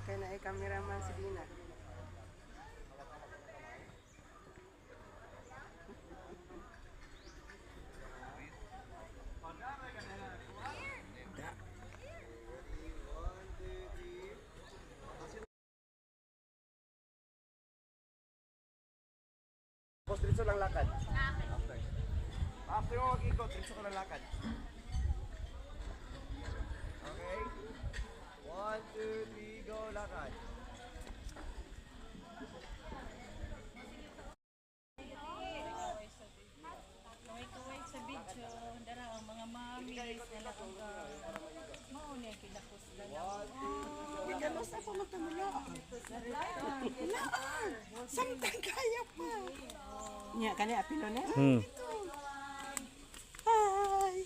kay na ay cameraman si Dina. Boss, diretso lang lakad. After mo mag-ikot, diretso ko lang lakad. Okay? 1, 2, 3, go, lakad. Kaway-kaway sa video, dara ang mga mamis nila kung mauna kinakos na lang. Galos ako magtamula. Samtang kaya pa. Nya kani apilo na. Hi.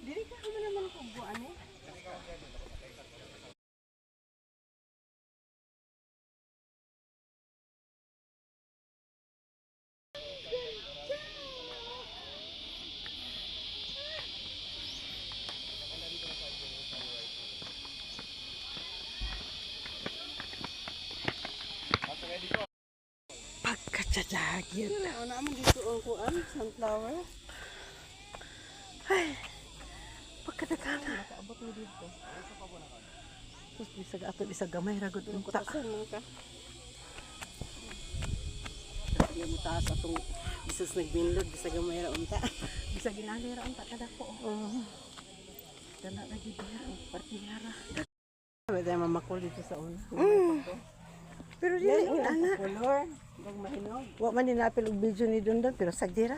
Dili ka mo naman ko buan eh. Pagkatsadagin. Wala naman dito ang kuan, sunflower. Ay, pagkadagana. Nakaabot mo dito. Tapos bisag ato, bisag gamay, ragod unta. Kutasan mo ka. Kasi mo taas atong bisag nagbinlod, bisag gamay ra unta. Bisag ginali ra unta, kada po. Dala lagi diya, partiyara. Sabi tayo mamakul dito sa una. Pero dili, ana. Color, huwag mahinog. Huwag man dinapil og video ni Dundan, pero sagdira.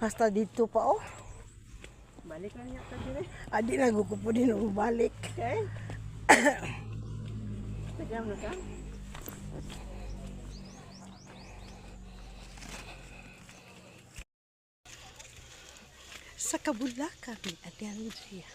Hasta dito pa, oh. Balik lang niya ka dire. Adi na gukupo din ang balik. Okay? Tagam na ka? Sa Kabulakan ni Ate Andrea.